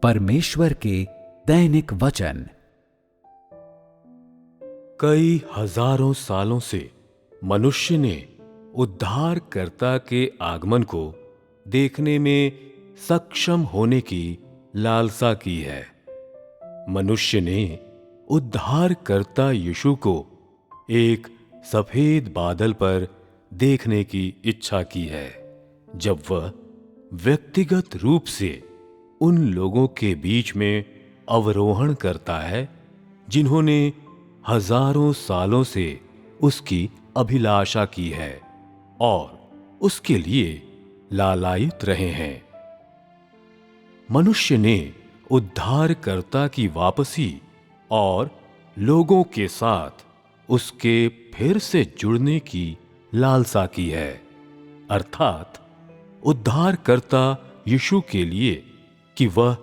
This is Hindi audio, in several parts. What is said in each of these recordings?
परमेश्वर के दैनिक वचन। कई हजारों सालों से मनुष्य ने उद्धारकर्ता के आगमन को देखने में सक्षम होने की लालसा की है। मनुष्य ने उद्धारकर्ता यीशु को एक सफेद बादल पर देखने की इच्छा की है, जब वह व्यक्तिगत रूप से उन लोगों के बीच में अवरोहण करता है जिन्होंने हजारों सालों से उसकी अभिलाषा की है और उसके लिए लालायित रहे हैं। मनुष्य ने उद्धारकर्ता की वापसी और लोगों के साथ उसके फिर से जुड़ने की लालसा की है, अर्थात उद्धारकर्ता यीशु के लिए कि वह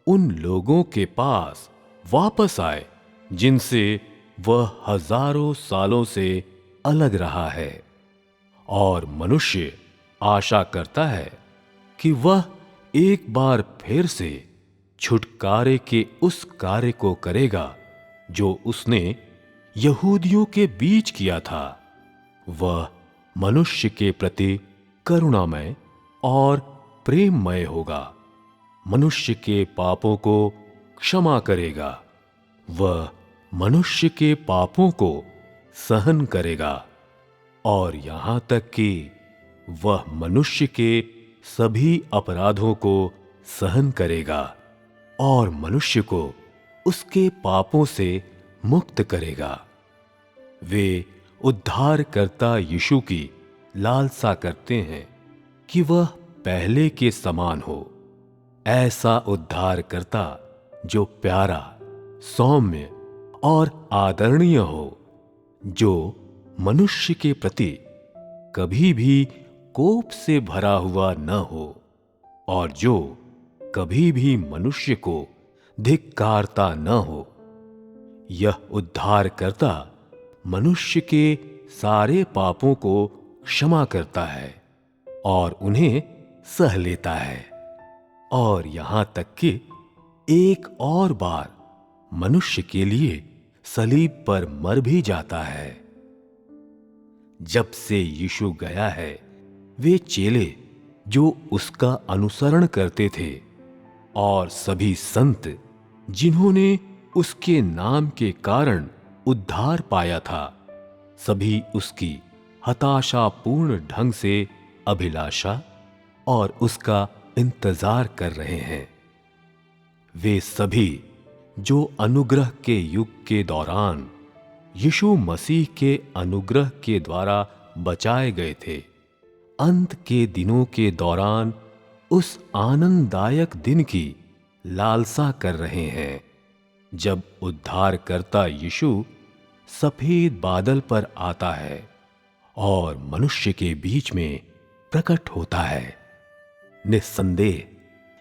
उन लोगों के पास वापस आए जिनसे वह हजारों सालों से अलग रहा है। और मनुष्य आशा करता है कि वह एक बार फिर से छुटकारे के उस कार्य को करेगा जो उसने यहूदियों के बीच किया था। वह मनुष्य के प्रति करुणामय और प्रेममय होगा, मनुष्य के पापों को क्षमा करेगा, वह मनुष्य के पापों को सहन करेगा और यहां तक कि वह मनुष्य के सभी अपराधों को सहन करेगा और मनुष्य को उसके पापों से मुक्त करेगा। वे उद्धारकर्ता यीशु की लालसा करते हैं कि वह पहले के समान हो, ऐसा उद्धारकर्ता जो प्यारा, सौम्य और आदरणीय हो, जो मनुष्य के प्रति कभी भी कोप से भरा हुआ न हो और जो कभी भी मनुष्य को धिक्कारता न हो। यह उद्धारकर्ता मनुष्य के सारे पापों को क्षमा करता है और उन्हें सह लेता है और यहां तक कि एक और बार मनुष्य के लिए सलीब पर मर भी जाता है। जब से यीशु गया है, वे चेले जो उसका अनुसरण करते थे और सभी संत जिन्होंने उसके नाम के कारण उद्धार पाया था, सभी उसकी हताशापूर्ण ढंग से अभिलाषा और उसका इंतजार कर रहे हैं। वे सभी जो अनुग्रह के युग के दौरान यीशु मसीह के अनुग्रह के द्वारा बचाए गए थे, अंत के दिनों के दौरान उस आनंददायक दिन की लालसा कर रहे हैं जब उद्धारकर्ता यीशु सफेद बादल पर आता है और मनुष्य के बीच में प्रकट होता है। निस्संदेह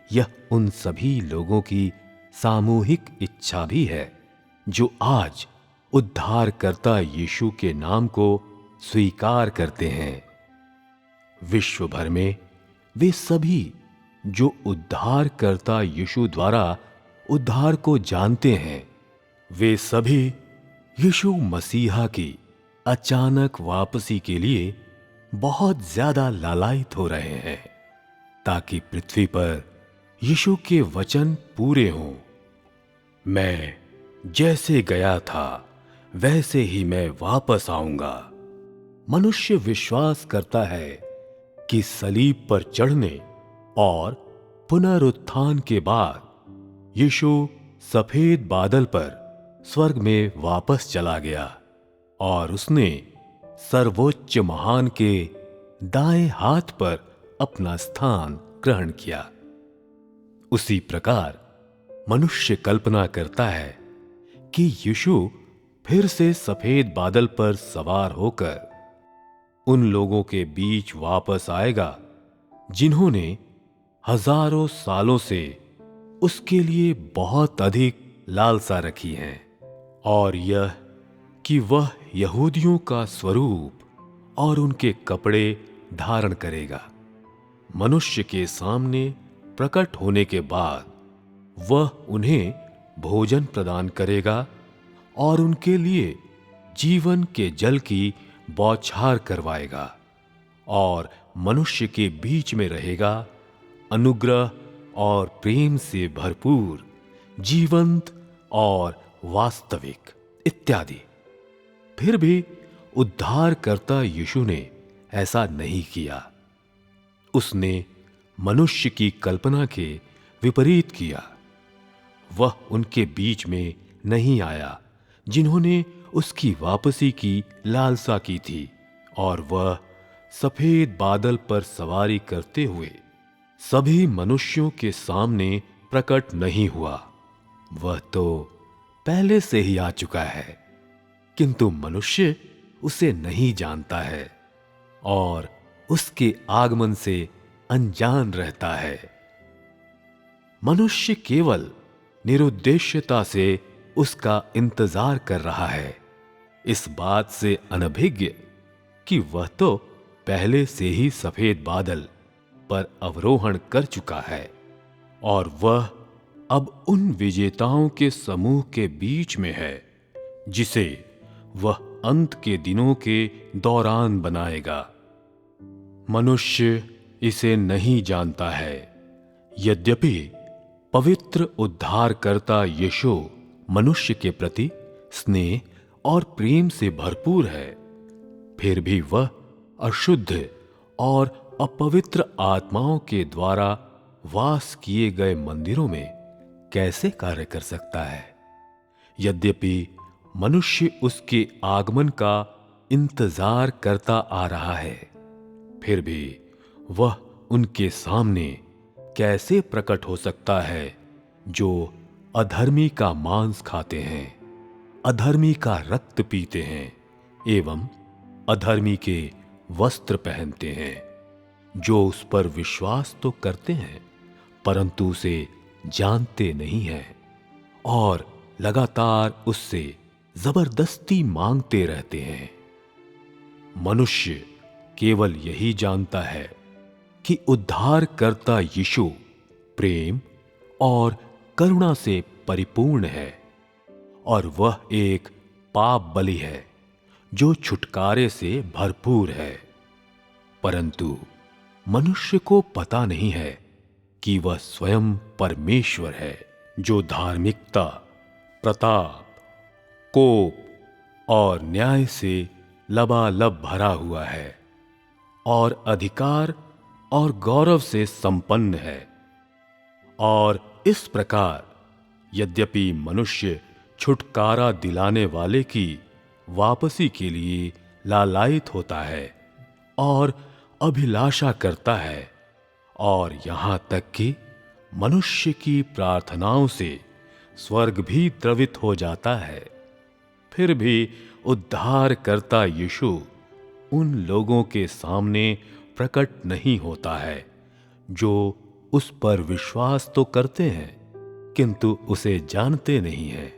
यह उन सभी लोगों की सामूहिक इच्छा भी है जो आज उद्धारकर्ता यीशु के नाम को स्वीकार करते हैं। विश्व भर में वे सभी जो उद्धारकर्ता यीशु द्वारा उद्धार को जानते हैं, वे सभी यीशु मसीहा की अचानक वापसी के लिए बहुत ज्यादा लालायित हो रहे हैं ताकि पृथ्वी पर यीशु के वचन पूरे हों। मैं जैसे गया था वैसे ही मैं वापस आऊंगा। मनुष्य विश्वास करता है कि सलीब पर चढ़ने और पुनरुत्थान के बाद यीशु सफेद बादल पर स्वर्ग में वापस चला गया और उसने सर्वोच्च महान के दाएं हाथ पर अपना स्थान ग्रहण किया। उसी प्रकार मनुष्य कल्पना करता है कि यीशु फिर से सफेद बादल पर सवार होकर उन लोगों के बीच वापस आएगा जिन्होंने हजारों सालों से उसके लिए बहुत अधिक लालसा रखी है, और यह कि वह यहूदियों का स्वरूप और उनके कपड़े धारण करेगा। मनुष्य के सामने प्रकट होने के बाद वह उन्हें भोजन प्रदान करेगा और उनके लिए जीवन के जल की बौछार करवाएगा और मनुष्य के बीच में रहेगा, अनुग्रह और प्रेम से भरपूर, जीवंत और वास्तविक इत्यादि। फिर भी उद्धारकर्ता यीशु ने ऐसा नहीं किया। उसने मनुष्य की कल्पना के विपरीत किया। वह उनके बीच में नहीं आया जिन्होंने उसकी वापसी की लालसा की थी, और वह सफेद बादल पर सवारी करते हुए सभी मनुष्यों के सामने प्रकट नहीं हुआ। वह तो पहले से ही आ चुका है, किंतु मनुष्य उसे नहीं जानता है और उसके आगमन से अनजान रहता है। मनुष्य केवल निरुद्देश्यता से उसका इंतजार कर रहा है, इस बात से अनभिज्ञ कि वह तो पहले से ही सफेद बादल पर अवरोहण कर चुका है और वह अब उन विजेताओं के समूह के बीच में है जिसे वह अंत के दिनों के दौरान बनाएगा। मनुष्य इसे नहीं जानता है। यद्यपि पवित्र उद्धारकर्ता यीशु मनुष्य के प्रति स्नेह और प्रेम से भरपूर है, फिर भी वह अशुद्ध और अपवित्र आत्माओं के द्वारा वास किए गए मंदिरों में कैसे कार्य कर सकता है। यद्यपि मनुष्य उसके आगमन का इंतजार करता आ रहा है, फिर भी वह उनके सामने कैसे प्रकट हो सकता है जो अधर्मी का मांस खाते हैं, अधर्मी का रक्त पीते हैं एवं अधर्मी के वस्त्र पहनते हैं, जो उस पर विश्वास तो करते हैं परंतु उसे जानते नहीं हैं और लगातार उससे जबरदस्ती मांगते रहते हैं। मनुष्य केवल यही जानता है कि उद्धारकर्ता यीशु प्रेम और करुणा से परिपूर्ण है और वह एक पाप बलि है जो छुटकारे से भरपूर है, परंतु मनुष्य को पता नहीं है कि वह स्वयं परमेश्वर है जो धार्मिकता, प्रताप, कोप और न्याय से लबालब भरा हुआ है और अधिकार और गौरव से संपन्न है। और इस प्रकार यद्यपि मनुष्य छुटकारा दिलाने वाले की वापसी के लिए लालायित होता है और अभिलाषा करता है, और यहां तक कि मनुष्य की प्रार्थनाओं से स्वर्ग भी द्रवित हो जाता है, फिर भी उद्धारकर्ता यीशु उन लोगों के सामने प्रकट नहीं होता है जो उस पर विश्वास तो करते हैं किंतु उसे जानते नहीं हैं।